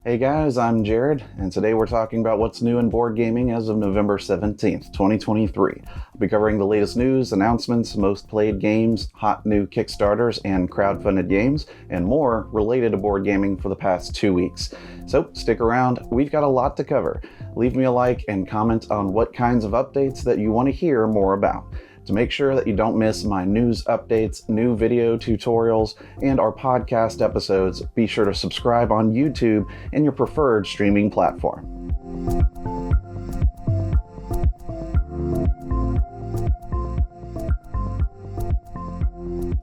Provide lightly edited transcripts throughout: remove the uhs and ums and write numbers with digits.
Hey guys, I'm Jared, and today we're talking about what's new in board gaming as of November 17th, 2023. I'll be covering the latest news, announcements, most played games, hot new Kickstarters and crowdfunded games, and more related to board gaming for the past 2 weeks. So stick around, we've got a lot to cover. Leave me a like and comment on what kinds of updates that you want to hear more about. To make sure that you don't miss my news updates, new video tutorials, and our podcast episodes, be sure to subscribe on YouTube and your preferred streaming platform.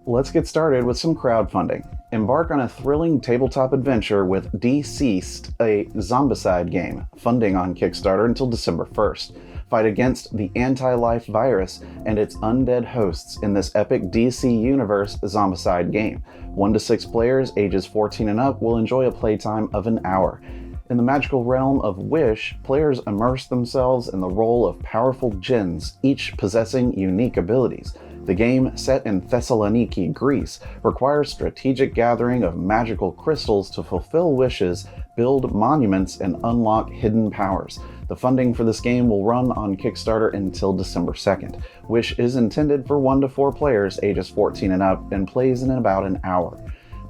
Let's get started with some crowdfunding. Embark on a thrilling tabletop adventure with Deceased, a zombicide game, funding on Kickstarter until December 1st. Fight against the anti-life virus and its undead hosts in this epic DC Universe zombicide game. 1 to 6 players ages 14 and up will enjoy a playtime of an hour. In the magical realm of Wish, players immerse themselves in the role of powerful djinns, each possessing unique abilities. The game, set in Thessaloniki, Greece, requires strategic gathering of magical crystals to fulfill wishes, build monuments, and unlock hidden powers. The funding for this game will run on Kickstarter until December 2nd. Wish is intended for 1 to 4 players ages 14 and up and plays in about an hour.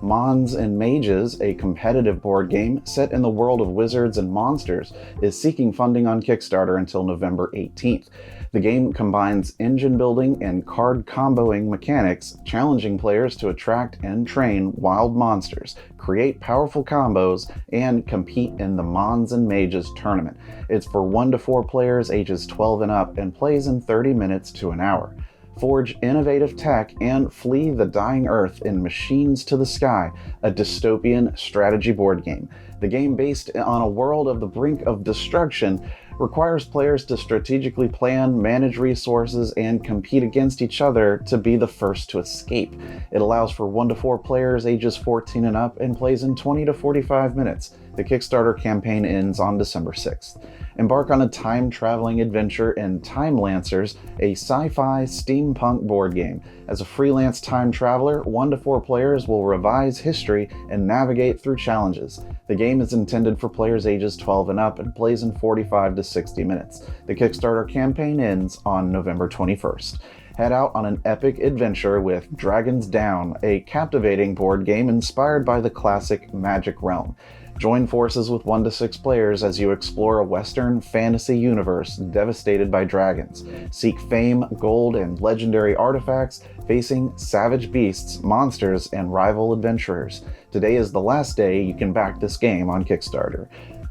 Mons and Mages, a competitive board game set in the world of wizards and monsters, is seeking funding on Kickstarter until November 18th. The game combines engine building and card comboing mechanics, challenging players to attract and train wild monsters, create powerful combos, and compete in the Mons and Mages tournament. It's for 1 to 4 players ages 12 and up and plays in 30 minutes to an hour. Forge innovative tech and flee the dying Earth in Machines to the Sky, a dystopian strategy board game. The game, based on a world of the brink of destruction, requires players to strategically plan, manage resources, and compete against each other to be the first to escape. It allows for 1 to 4 players ages 14 and up and plays in 20 to 45 minutes. The Kickstarter campaign ends on December 6th. Embark on a time-traveling adventure in Time Lancers, a sci-fi steampunk board game. As a freelance time traveler, 1 to 4 players will revise history and navigate through challenges. The game is intended for players ages 12 and up and plays in 45 to 60 minutes. The Kickstarter campaign ends on November 21st. Head out on an epic adventure with Dragons Down, a captivating board game inspired by the classic Magic realm. Join forces with 1 to 6 players as you explore a Western fantasy universe devastated by dragons. Seek fame, gold, and legendary artifacts, facing savage beasts, monsters, and rival adventurers. Today is the last day you can back this game on Kickstarter.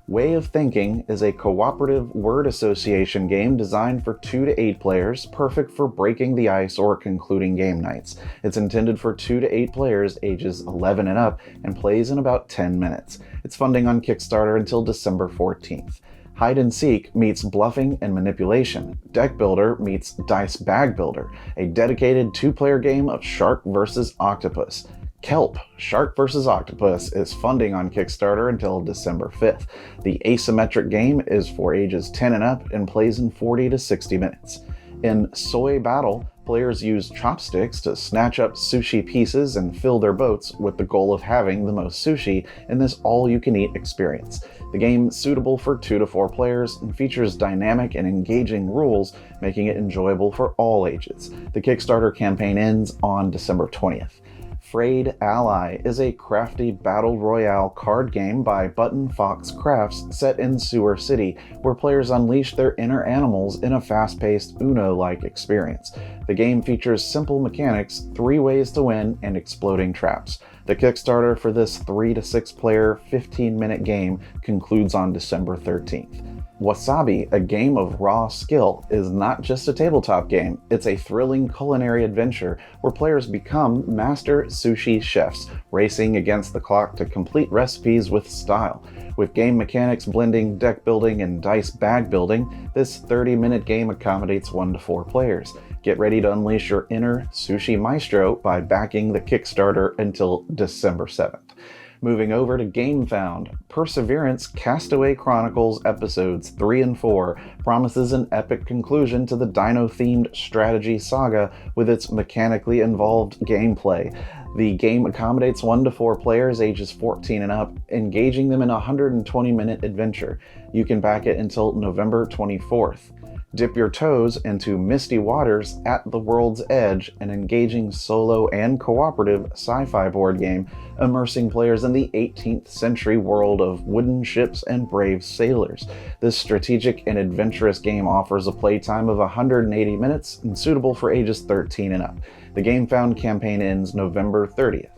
Way of Thinking is a cooperative word association game designed for 2 to 8 players, perfect for breaking the ice or concluding game nights. It's intended for 2 to 8 players ages 11 and up and plays in about 10 minutes. It's funding on Kickstarter until December 14th. Hide and Seek meets Bluffing and Manipulation. Deck Builder meets Dice Bag Builder, a dedicated 2-player game of shark versus octopus. Kelp, Shark vs. Octopus, is funding on Kickstarter until December 5th. The asymmetric game is for ages 10 and up and plays in 40 to 60 minutes. In Soy Battle, players use chopsticks to snatch up sushi pieces and fill their boats with the goal of having the most sushi in this all-you-can-eat experience. The game is suitable for 2 to 4 players and features dynamic and engaging rules, making it enjoyable for all ages. The Kickstarter campaign ends on December 20th. Frayed Ally is a crafty battle royale card game by Button Fox Crafts set in Sewer City, where players unleash their inner animals in a fast-paced Uno-like experience. The game features simple mechanics, 3 ways to win, and exploding traps. The Kickstarter for this 3 to 6 player 15-minute game concludes on December 13th. Wasabi, a game of raw skill, is not just a tabletop game, it's a thrilling culinary adventure where players become master sushi chefs, racing against the clock to complete recipes with style. With game mechanics blending deck building and dice bag building, this 30-minute game accommodates 1 to 4 players. Get ready to unleash your inner sushi maestro by backing the Kickstarter until December 7th. Moving over to GameFound, Perseverance Castaway Chronicles Episodes 3 and 4 promises an epic conclusion to the dino-themed strategy saga with its mechanically involved gameplay. The game accommodates 1 to 4 players ages 14 and up, engaging them in a 120-minute adventure. You can back it until November 24th. Dip your toes into misty waters at the world's edge, an engaging solo and cooperative sci-fi board game immersing players in the 18th century world of wooden ships and brave sailors. This strategic and adventurous game offers a playtime of 180 minutes and suitable for ages 13 and up. The GameFound campaign ends November 30th.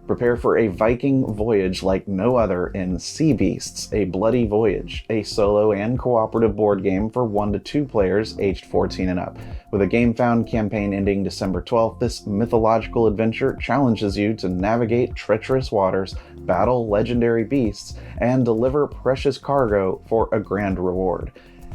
Prepare for a Viking voyage like no other in Sea Beasts, A Bloody Voyage, a solo and cooperative board game for 1 to 2 players aged 14 and up. With a GameFound campaign ending December 12th, this mythological adventure challenges you to navigate treacherous waters, battle legendary beasts, and deliver precious cargo for a grand reward.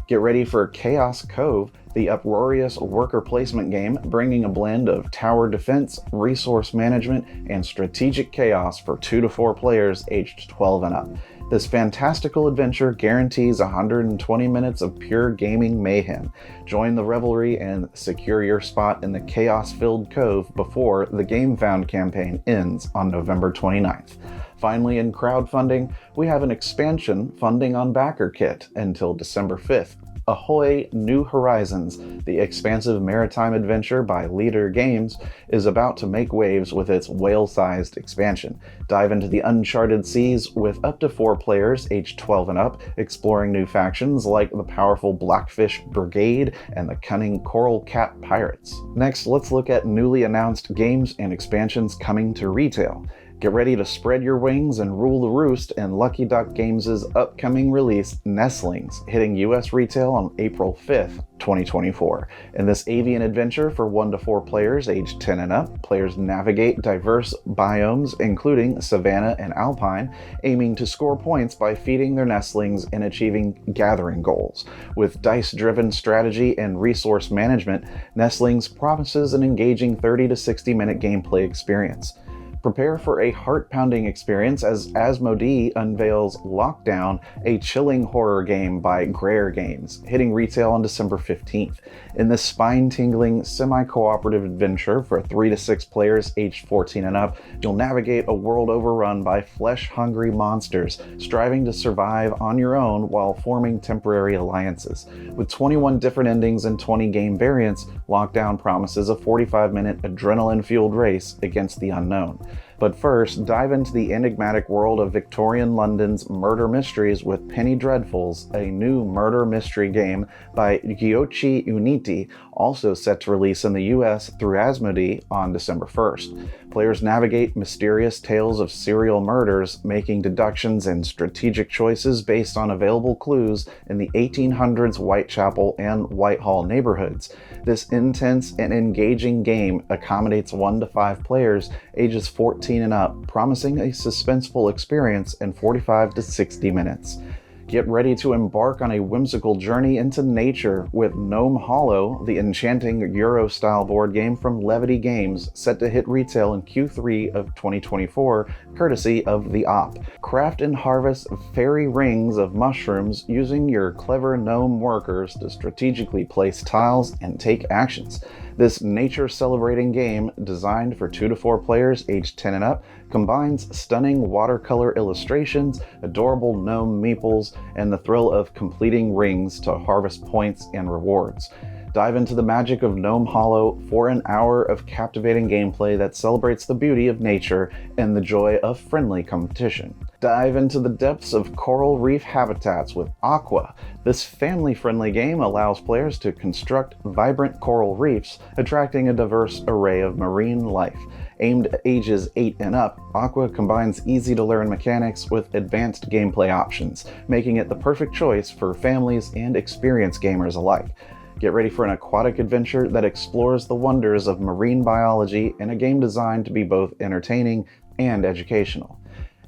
Get ready for Chaos Cove, the uproarious worker placement game bringing a blend of tower defense, resource management, and strategic chaos for 2 to 4 players aged 12 and up. This fantastical adventure guarantees 120 minutes of pure gaming mayhem. Join the revelry and secure your spot in the chaos-filled cove before the GameFound campaign ends on November 29th. Finally, in crowdfunding, we have an expansion funding on backer kit until December 5th. Ahoy New Horizons, the expansive maritime adventure by Leader Games, is about to make waves with its whale-sized expansion. Dive into the uncharted seas with up to 4 players aged 12 and up, exploring new factions like the powerful Blackfish Brigade and the cunning Coral Cat Pirates. Next, let's look at newly announced games and expansions coming to retail. Get ready to spread your wings and rule the roost in Lucky Duck Games' upcoming release, Nestlings, hitting US retail on April 5th, 2024. In this avian adventure for 1 to 4 players aged 10 and up, players navigate diverse biomes including savanna and alpine, aiming to score points by feeding their nestlings and achieving gathering goals. With dice-driven strategy and resource management, Nestlings promises an engaging 30 to 60-minute gameplay experience. Prepare for a heart-pounding experience as Asmodee unveils Lockdown, a chilling horror game by Greer Games, hitting retail on December 15th. In this spine-tingling, semi-cooperative adventure for 3 to 6 players aged 14 and up, you'll navigate a world overrun by flesh-hungry monsters, striving to survive on your own while forming temporary alliances. With 21 different endings and 20 game variants, Lockdown promises a 45-minute adrenaline-fueled race against the unknown. But first, dive into the enigmatic world of Victorian London's murder mysteries with Penny Dreadfuls, a new murder mystery game by Giochi Uniti, also set to release in the US through Asmodee on December 1st. Players navigate mysterious tales of serial murders, making deductions and strategic choices based on available clues in the 1800s Whitechapel and Whitehall neighborhoods. This intense and engaging game accommodates 1 to 5 players ages 14 and up, promising a suspenseful experience in 45 to 60 minutes. Get ready to embark on a whimsical journey into nature with Gnome Hollow, the enchanting Euro-style board game from Levity Games, set to hit retail in Q3 of 2024, courtesy of The Op. Craft and harvest fairy rings of mushrooms using your clever gnome workers to strategically place tiles and take actions. This nature-celebrating game, designed for 2 to 4 players aged 10 and up, combines stunning watercolor illustrations, adorable gnome meeples, and the thrill of completing rings to harvest points and rewards. Dive into the magic of Gnome Hollow for an hour of captivating gameplay that celebrates the beauty of nature and the joy of friendly competition. Dive into the depths of coral reef habitats with Aqua. This family-friendly game allows players to construct vibrant coral reefs, attracting a diverse array of marine life. Aimed at ages 8 and up, Aqua combines easy-to-learn mechanics with advanced gameplay options, making it the perfect choice for families and experienced gamers alike. Get ready for an aquatic adventure that explores the wonders of marine biology in a game designed to be both entertaining and educational.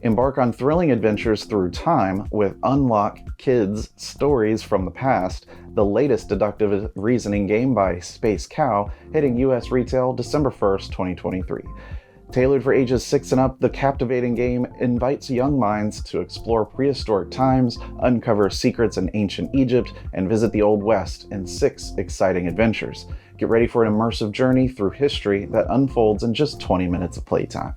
Embark on thrilling adventures through time with Unlock Kids Stories from the Past, the latest deductive reasoning game by Space Cow, hitting US retail December 1st, 2023. Tailored for ages 6 and up, the captivating game invites young minds to explore prehistoric times, uncover secrets in ancient Egypt, and visit the Old West in 6 exciting adventures. Get ready for an immersive journey through history that unfolds in just 20 minutes of playtime.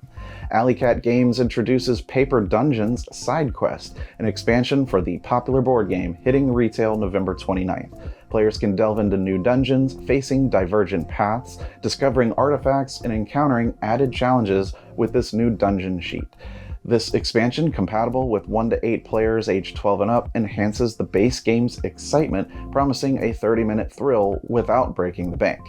Alley Cat Games introduces Paper Dungeons Side Quest, an expansion for the popular board game hitting retail November 29th. Players can delve into new dungeons, facing divergent paths, discovering artifacts, and encountering added challenges with this new dungeon sheet. This expansion, compatible with 1 to 8 players aged 12 and up, enhances the base game's excitement, promising a 30-minute thrill without breaking the bank.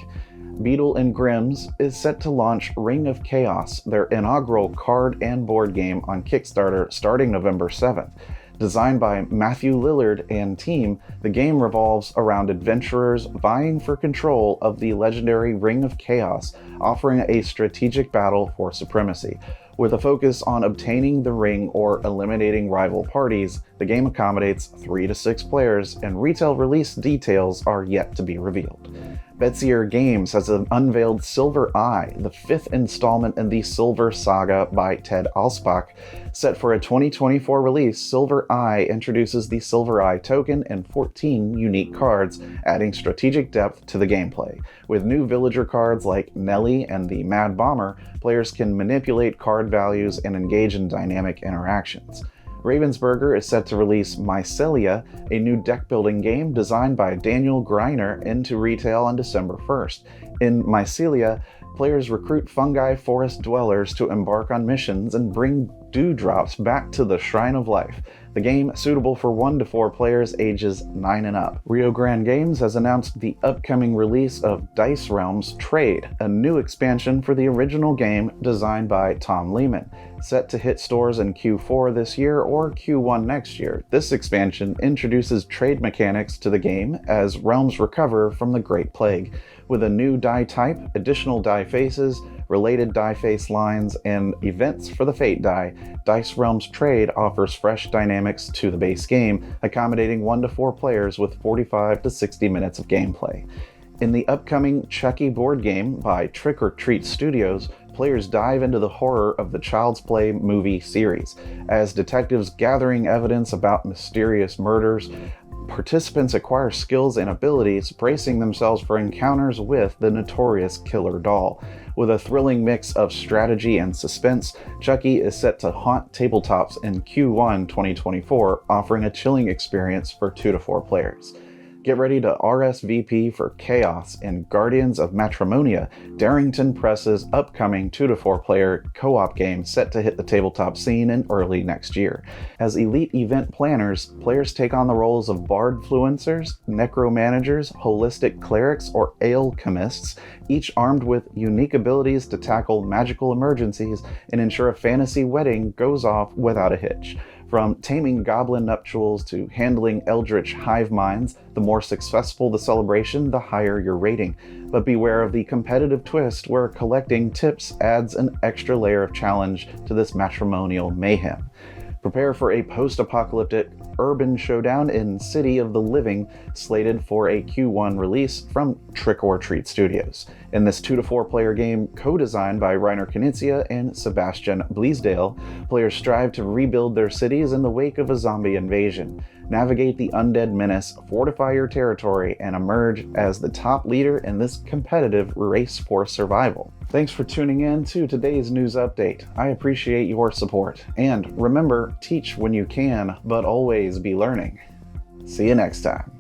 Beetle and Grimm's is set to launch Ring of Chaos, their inaugural card and board game, on Kickstarter starting November 7th. Designed by Matthew Lillard and team, the game revolves around adventurers vying for control of the legendary Ring of Chaos, offering a strategic battle for supremacy. With a focus on obtaining the ring or eliminating rival parties, the game accommodates 3 to 6 players, and retail release details are yet to be revealed. Betsier Games has unveiled Silver Eye, the 5th installment in the Silver Saga by Ted Alspach. Set for a 2024 release, Silver Eye introduces the Silver Eye token and 14 unique cards, adding strategic depth to the gameplay. With new villager cards like Nelly and the Mad Bomber, players can manipulate card values and engage in dynamic interactions. Ravensburger is set to release Mycelia, a new deck-building game designed by Daniel Greiner, into retail on December 1st. In Mycelia, players recruit fungi forest dwellers to embark on missions and bring dewdrops back to the Shrine of Life. The game, suitable for 1 to 4 players ages 9 and up. Rio Grande Games has announced the upcoming release of Dice Realms Trade, a new expansion for the original game designed by Tom Lehman. Set to hit stores in Q4 this year or Q1 next year, this expansion introduces trade mechanics to the game as realms recover from the Great Plague. With a new die type, additional die faces, related die face lines, and events for the fate die, Dice Realms Trade offers fresh dynamics to the base game, accommodating 1 to 4 players with 45 to 60 minutes of gameplay. In the upcoming Chucky board game by Trick or Treat Studios, players dive into the horror of the Child's Play movie series. As detectives gathering evidence about mysterious murders, participants acquire skills and abilities, bracing themselves for encounters with the notorious killer doll. With a thrilling mix of strategy and suspense, Chucky is set to haunt tabletops in Q1 2024, offering a chilling experience for 2 to 4 players. Get ready to RSVP for Chaos in Guardians of Matrimonia, Darrington Press's upcoming 2 to 4 player co-op game set to hit the tabletop scene in early next year. As elite event planners, players take on the roles of bard-fluencers, necromanagers, holistic clerics, or alchemists, each armed with unique abilities to tackle magical emergencies and ensure a fantasy wedding goes off without a hitch. From taming goblin nuptials to handling eldritch hive minds, the more successful the celebration, the higher your rating. But beware of the competitive twist where collecting tips adds an extra layer of challenge to this matrimonial mayhem. Prepare for a post-apocalyptic urban showdown in City of the Living, slated for a Q1 release from Trick or Treat Studios. In this 2 to 4 player game, co-designed by Reiner Knizia and Sebastian Bleasdale, players strive to rebuild their cities in the wake of a zombie invasion. Navigate the undead menace, fortify your territory, and emerge as the top leader in this competitive race for survival. Thanks for tuning in to today's news update. I appreciate your support. And remember, teach when you can, but always be learning. See you next time.